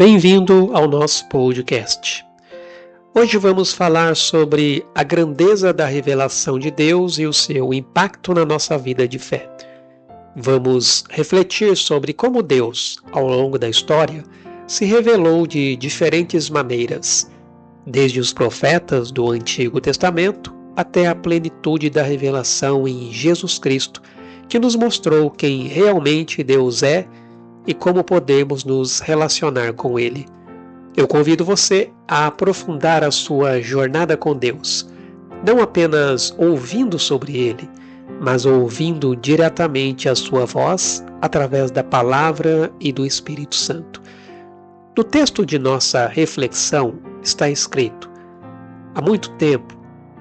Bem-vindo ao nosso podcast. Hoje vamos falar sobre a grandeza da revelação de Deus e o seu impacto na nossa vida de fé. Vamos refletir sobre como Deus, ao longo da história, se revelou de diferentes maneiras, desde os profetas do Antigo Testamento até a plenitude da revelação em Jesus Cristo, que nos mostrou quem realmente Deus é e como podemos nos relacionar com Ele. Eu convido você a aprofundar a sua jornada com Deus, não apenas ouvindo sobre Ele, mas ouvindo diretamente a sua voz através da palavra e do Espírito Santo. No texto de nossa reflexão está escrito: há muito tempo,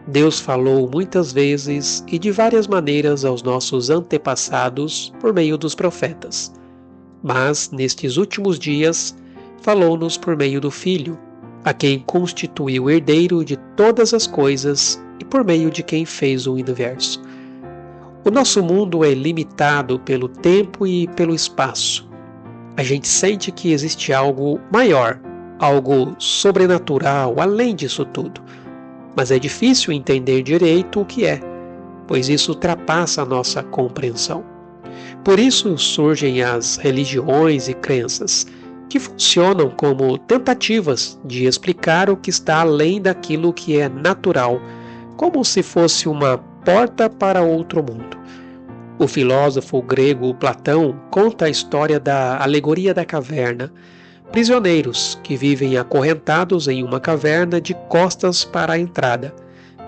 Deus falou muitas vezes e de várias maneiras aos nossos antepassados por meio dos profetas. Mas, nestes últimos dias, falou-nos por meio do Filho, a quem constituiu herdeiro de todas as coisas e por meio de quem fez o universo. O nosso mundo é limitado pelo tempo e pelo espaço. A gente sente que existe algo maior, algo sobrenatural, além disso tudo. Mas é difícil entender direito o que é, pois isso ultrapassa a nossa compreensão. Por isso surgem as religiões e crenças, que funcionam como tentativas de explicar o que está além daquilo que é natural, como se fosse uma porta para outro mundo. O filósofo grego Platão conta a história da alegoria da caverna, prisioneiros que vivem acorrentados em uma caverna de costas para a entrada,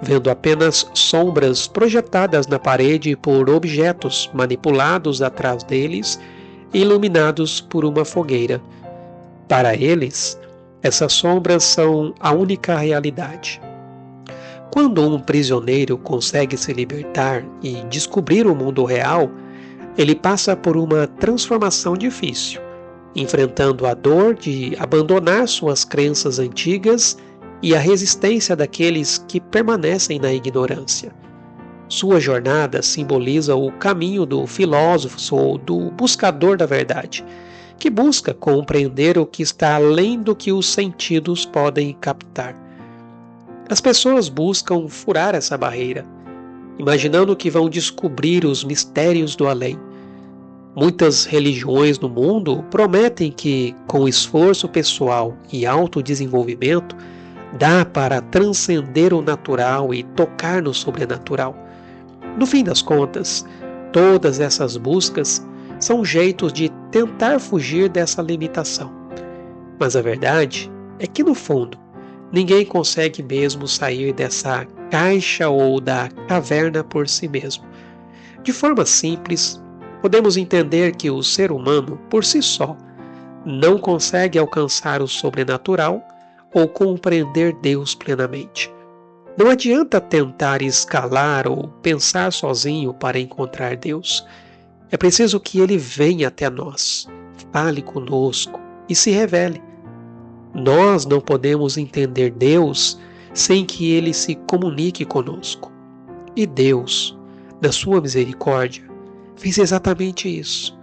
vendo apenas sombras projetadas na parede por objetos manipulados atrás deles e iluminados por uma fogueira. Para eles, essas sombras são a única realidade. Quando um prisioneiro consegue se libertar e descobrir o mundo real, ele passa por uma transformação difícil, enfrentando a dor de abandonar suas crenças antigas e a resistência daqueles que permanecem na ignorância. Sua jornada simboliza o caminho do filósofo ou do buscador da verdade, que busca compreender o que está além do que os sentidos podem captar. As pessoas buscam furar essa barreira, imaginando que vão descobrir os mistérios do além. Muitas religiões no mundo prometem que, com esforço pessoal e autodesenvolvimento, dá para transcender o natural e tocar no sobrenatural. No fim das contas, todas essas buscas são jeitos de tentar fugir dessa limitação. Mas a verdade é que, no fundo, ninguém consegue mesmo sair dessa caixa ou da caverna por si mesmo. De forma simples, podemos entender que o ser humano, por si só, não consegue alcançar o sobrenatural ou compreender Deus plenamente. Não adianta tentar escalar ou pensar sozinho para encontrar Deus. É preciso que Ele venha até nós, fale conosco e se revele. Nós não podemos entender Deus sem que Ele se comunique conosco. E Deus, na sua misericórdia, fez exatamente isso.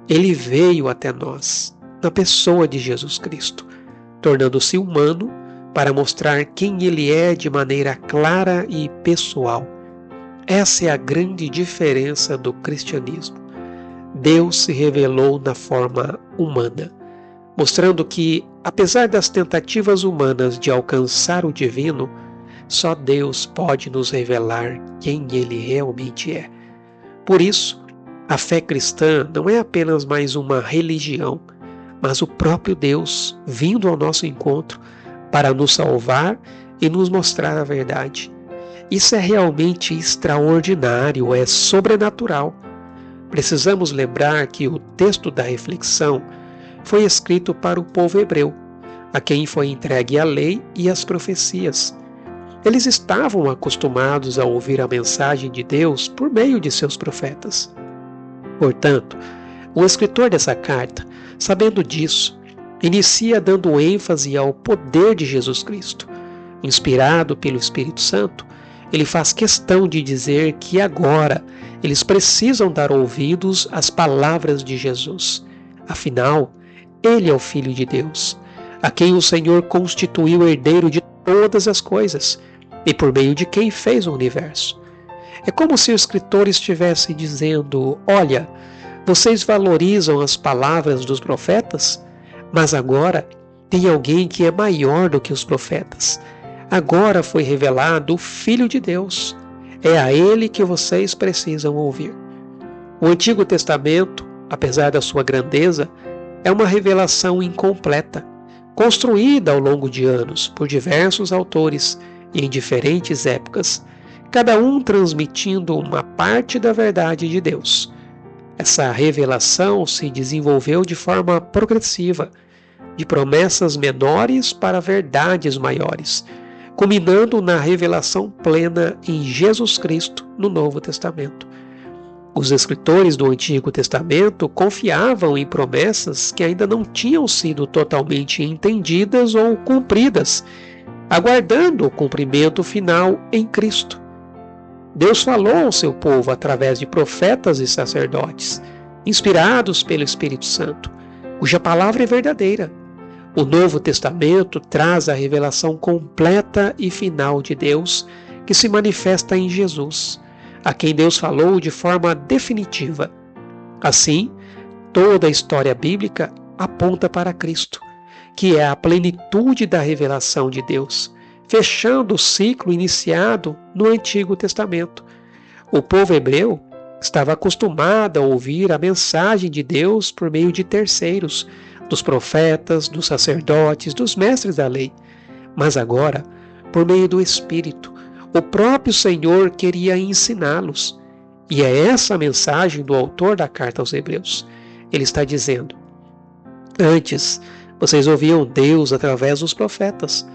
Ele veio até nós, na pessoa de Jesus Cristo, tornando-se humano para mostrar quem Ele é de maneira clara e pessoal. Essa é a grande diferença do cristianismo. Deus se revelou na forma humana, mostrando que, apesar das tentativas humanas de alcançar o divino, só Deus pode nos revelar quem Ele realmente é. Por isso, a fé cristã não é apenas mais uma religião, mas o próprio Deus vindo ao nosso encontro para nos salvar e nos mostrar a verdade. Isso é realmente extraordinário, é sobrenatural. Precisamos lembrar que o texto da reflexão foi escrito para o povo hebreu, a quem foi entregue a lei e as profecias. Eles estavam acostumados a ouvir a mensagem de Deus por meio de seus profetas. Portanto, o escritor dessa carta, sabendo disso, inicia dando ênfase ao poder de Jesus Cristo. Inspirado pelo Espírito Santo, ele faz questão de dizer que agora eles precisam dar ouvidos às palavras de Jesus. Afinal, Ele é o Filho de Deus, a quem o Senhor constituiu herdeiro de todas as coisas e por meio de quem fez o universo. É como se o escritor estivesse dizendo: olha, vocês valorizam as palavras dos profetas, mas agora tem alguém que é maior do que os profetas. Agora foi revelado o Filho de Deus. É a Ele que vocês precisam ouvir. O Antigo Testamento, apesar da sua grandeza, é uma revelação incompleta, construída ao longo de anos por diversos autores e em diferentes épocas, cada um transmitindo uma parte da verdade de Deus. Essa revelação se desenvolveu de forma progressiva, de promessas menores para verdades maiores, culminando na revelação plena em Jesus Cristo no Novo Testamento. Os escritores do Antigo Testamento confiavam em promessas que ainda não tinham sido totalmente entendidas ou cumpridas, aguardando o cumprimento final em Cristo. Deus falou ao seu povo através de profetas e sacerdotes, inspirados pelo Espírito Santo, cuja palavra é verdadeira. O Novo Testamento traz a revelação completa e final de Deus, que se manifesta em Jesus, a quem Deus falou de forma definitiva. Assim, toda a história bíblica aponta para Cristo, que é a plenitude da revelação de Deus, fechando o ciclo iniciado no Antigo Testamento. O povo hebreu estava acostumado a ouvir a mensagem de Deus por meio de terceiros, dos profetas, dos sacerdotes, dos mestres da lei. Mas agora, por meio do Espírito, o próprio Senhor queria ensiná-los. E é essa a mensagem do autor da carta aos Hebreus. Ele está dizendo: antes, vocês ouviam Deus através dos profetas,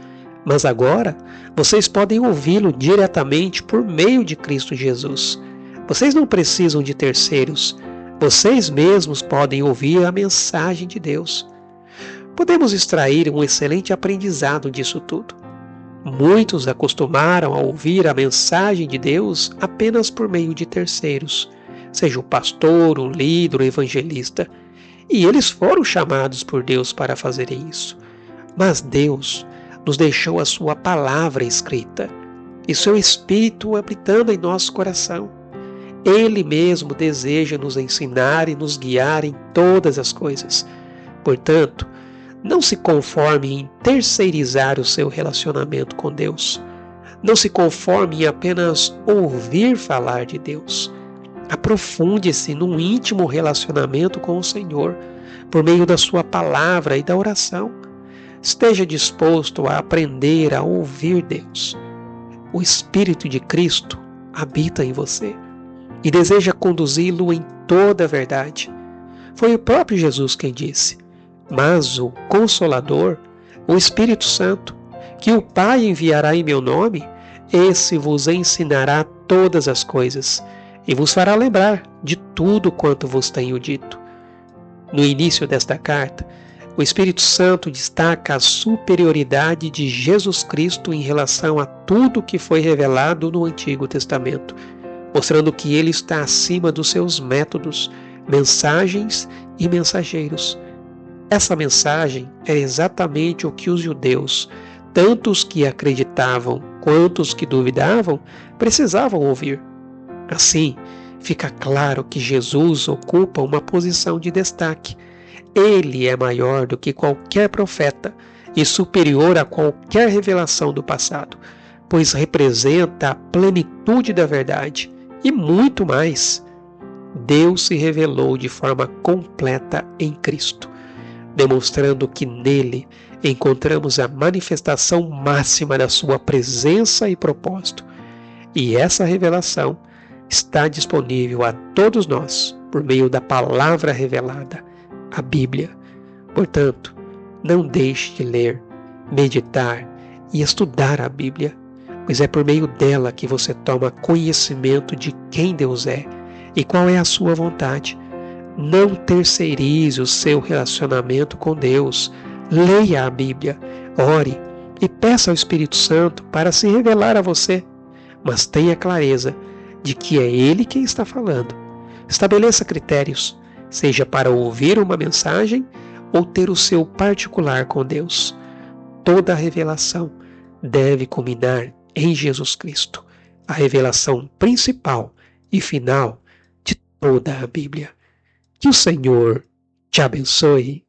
mas agora vocês podem ouvi-lo diretamente por meio de Cristo Jesus. Vocês não precisam de terceiros. Vocês mesmos podem ouvir a mensagem de Deus. Podemos extrair um excelente aprendizado disso tudo. Muitos acostumaram a ouvir a mensagem de Deus apenas por meio de terceiros, seja o pastor, o líder, o evangelista, e eles foram chamados por Deus para fazerem isso. Mas Deus nos deixou a sua palavra escrita e seu Espírito habitando em nosso coração. Ele mesmo deseja nos ensinar e nos guiar em todas as coisas. Portanto, não se conforme em terceirizar o seu relacionamento com Deus. Não se conforme em apenas ouvir falar de Deus. Aprofunde-se num íntimo relacionamento com o Senhor, por meio da sua palavra e da oração. Esteja disposto a aprender a ouvir Deus. O Espírito de Cristo habita em você e deseja conduzi-lo em toda a verdade. Foi o próprio Jesus quem disse: mas o Consolador, o Espírito Santo, que o Pai enviará em meu nome, esse vos ensinará todas as coisas e vos fará lembrar de tudo quanto vos tenho dito. No início desta carta, o Espírito Santo destaca a superioridade de Jesus Cristo em relação a tudo que foi revelado no Antigo Testamento, mostrando que ele está acima dos seus métodos, mensagens e mensageiros. Essa mensagem é exatamente o que os judeus, tanto os que acreditavam quanto os que duvidavam, precisavam ouvir. Assim, fica claro que Jesus ocupa uma posição de destaque. Ele é maior do que qualquer profeta e superior a qualquer revelação do passado, pois representa a plenitude da verdade e muito mais. Deus se revelou de forma completa em Cristo, demonstrando que nele encontramos a manifestação máxima da sua presença e propósito. E essa revelação está disponível a todos nós por meio da palavra revelada, a Bíblia. Portanto, não deixe de ler, meditar e estudar a Bíblia, pois é por meio dela que você toma conhecimento de quem Deus é e qual é a sua vontade. Não terceirize o seu relacionamento com Deus. Leia a Bíblia, ore e peça ao Espírito Santo para se revelar a você, mas tenha clareza de que é Ele quem está falando. Estabeleça critérios, seja para ouvir uma mensagem ou ter o seu particular com Deus. toda a revelação deve culminar em Jesus Cristo, a revelação principal e final de toda a Bíblia. Que o Senhor te abençoe